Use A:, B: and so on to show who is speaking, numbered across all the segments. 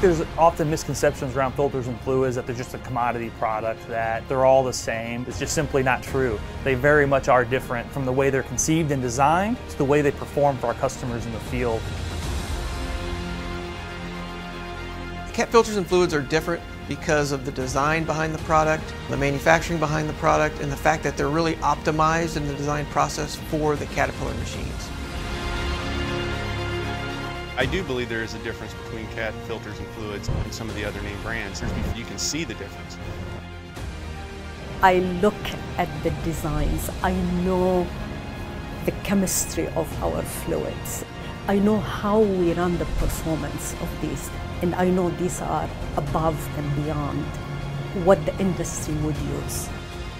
A: think there's often misconceptions around filters and fluids that they're just a commodity product, that they're all the same. It's just simply not true. They very much are different, from the way they're conceived and designed to the way they perform for our customers in the field.
B: Cat filters and fluids are different because of the design behind the product, the manufacturing behind the product, and the fact that they're really optimized in the design process for the Caterpillar machines.
C: I do believe there is a difference between Cat filters and fluids and some of the other name brands. You can see the difference.
D: I look at the designs. I know the chemistry of our fluids. I know how we run the performance of these. And I know these are above and beyond what the industry would use.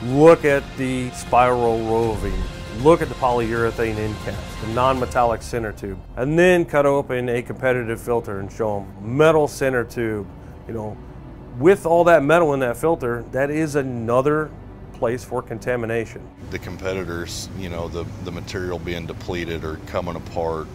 E: Look at the spiral roving. Look at the polyurethane end caps, the non-metallic center tube, and then cut open a competitive filter and show them metal center tube. You know, with all that metal in that filter, that is another place for contamination.
F: The competitors, you know, the material being depleted or coming apart,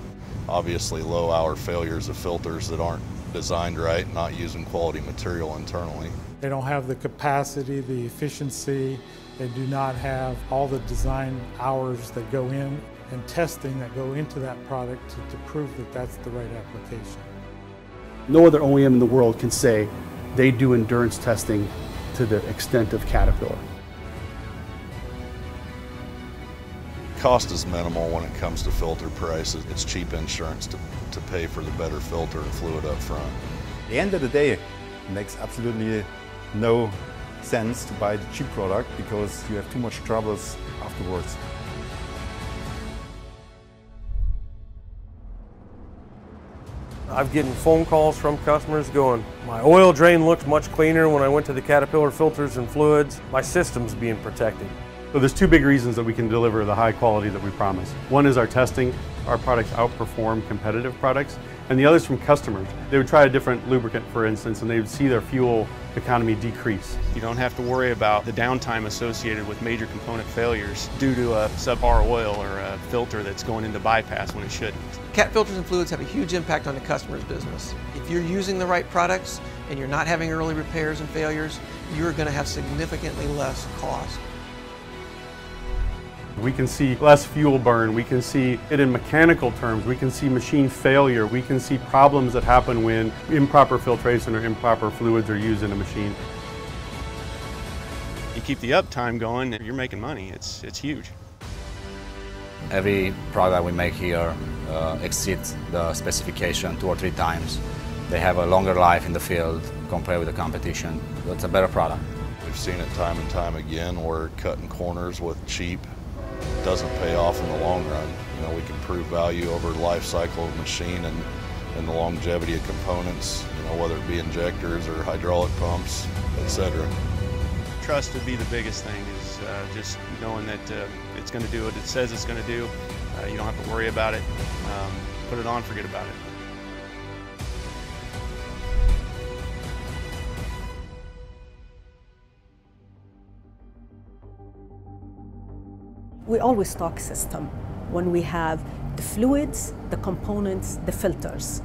F: obviously low hour failures of filters that aren't designed right, not using quality material internally.
G: They don't have the capacity, the efficiency. They do not have all the design hours that go in and testing that go into that product to prove that that's the right application.
H: No other OEM in the world can say they do endurance testing to the extent of Caterpillar.
F: Cost is minimal when it comes to filter prices. It's cheap insurance to pay for the better filter and fluid up front.
I: At the end of the day, it makes absolutely no sense to buy the cheap product because you have too much troubles afterwards.
E: I've getting phone calls from customers going, my oil drain looks much cleaner when I went to the Caterpillar filters and fluids. My system's being protected.
J: So there's two big reasons that we can deliver the high quality that we promise. One is our testing. Our products outperform competitive products. And the other is from customers. They would try a different lubricant, for instance, and they would see their fuel economy decrease.
C: You don't have to worry about the downtime associated with major component failures due to a subpar oil or a filter that's going into bypass when it shouldn't.
B: Cat filters and fluids have a huge impact on the customer's business. If you're using the right products and you're not having early repairs and failures, you're going to have significantly less cost.
J: We can see less fuel burn, we can see it in mechanical terms, we can see machine failure, we can see problems that happen when improper filtration or improper fluids are used in a machine.
C: You keep the uptime going, you're making money. It's huge.
K: Every product we make here exceeds the specification 2 or 3 times. They have a longer life in the field compared with the competition. It's a better product.
F: We've seen it time and time again where cutting corners with cheap doesn't pay off in the long run. You know, we can prove value over the life cycle of the machine and the longevity of components, you know, whether it be injectors or hydraulic pumps, etc.
C: Trust would be the biggest thing, is just knowing that it's going to do what it says it's going to do. You don't have to worry about it. Put it on, forget about it.
D: We always talk system when we have the fluids, the components, the filters,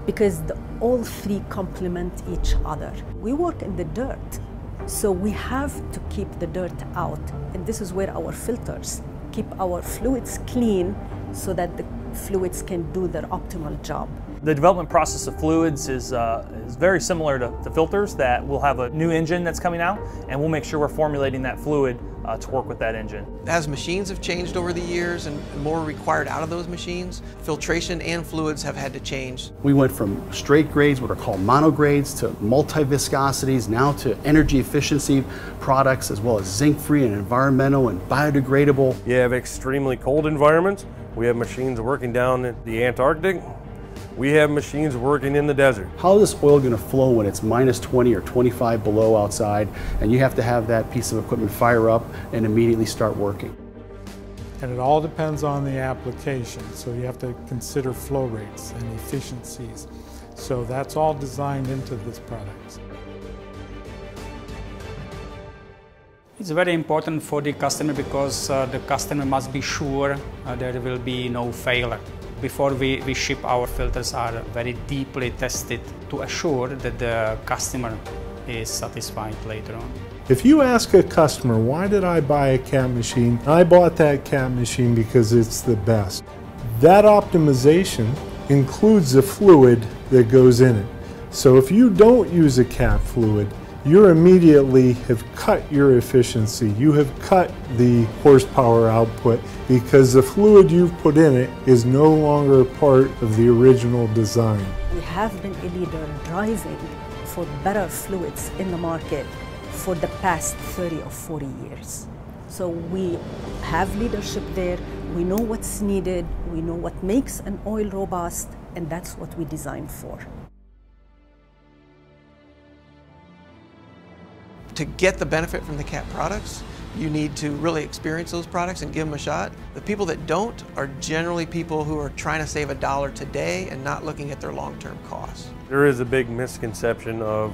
D: because all three complement each other. We work in the dirt, so we have to keep the dirt out. And this is where our filters keep our fluids clean so that the fluids can do their optimal job.
A: The development process of fluids is very similar to filters, that we'll have a new engine that's coming out and we'll make sure we're formulating that fluid to work with that engine.
B: As machines have changed over the years and more required out of those machines, filtration and fluids have had to change.
H: We went from straight grades, what are called monogrades, to multi-viscosities, now to energy efficiency products, as well as zinc-free and environmental and biodegradable.
E: You have extremely cold environments. We have machines working down in the Antarctic. We have machines working in the desert.
H: How is this oil going to flow when it's minus 20 or 25 below outside, and you have to have that piece of equipment fire up and immediately start working?
G: And it all depends on the application, so you have to consider flow rates and efficiencies. So that's all designed into this product.
L: It's very important for the customer because the customer must be sure there will be no failure. Before we ship, our filters are very deeply tested to assure that the customer is satisfied later on.
M: If you ask a customer, why did I buy a cap machine? I bought that cap machine because it's the best. That optimization includes the fluid that goes in it. So if you don't use a cap fluid, you immediately have cut your efficiency. You have cut the horsepower output because the fluid you've put in it is no longer part of the original design.
D: We have been a leader driving for better fluids in the market for the past 30 or 40 years. So we have leadership there, we know what's needed, we know what makes an oil robust, and that's what we design for.
B: To get the benefit from the cap products, you need to really experience those products and give them a shot. The people that don't are generally people who are trying to save $1 today and not looking at their long-term costs.
E: There is a big misconception of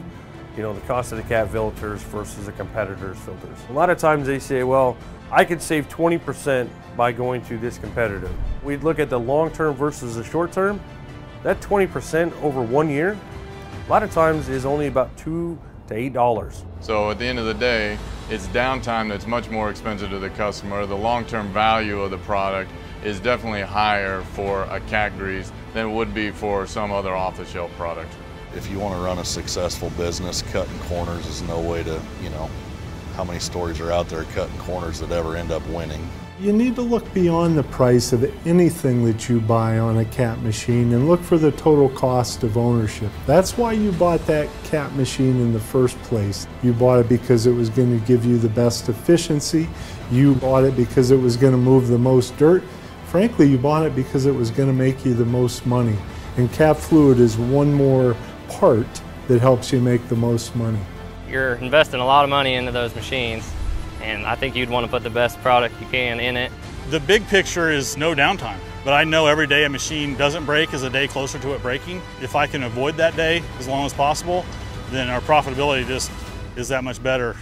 E: the cost of the cap filters versus a competitor's filters. A lot of times they say, well, I could save 20% by going to this competitor. We'd look at the long term versus the short term. That 20% over 1 year, a lot of times is only about $2 to $8.
N: So at the end of the day, it's downtime that's much more expensive to the customer. The long-term value of the product is definitely higher for a cat grease than it would be for some other off-the-shelf product.
F: If you want to run a successful business, cutting corners is no way to, how many stories are out there cutting corners that ever end up winning.
M: You need to look beyond the price of anything that you buy on a cap machine and look for the total cost of ownership. That's why you bought that cap machine in the first place. You bought it because it was going to give you the best efficiency. You bought it because it was going to move the most dirt. Frankly, you bought it because it was going to make you the most money. And cap fluid is one more part that helps you make the most money.
O: You're investing a lot of money into those machines, and I think you'd want to put the best product you can in it.
P: The big picture is no downtime, but I know every day a machine doesn't break is a day closer to it breaking. If I can avoid that day as long as possible, then our profitability just is that much better.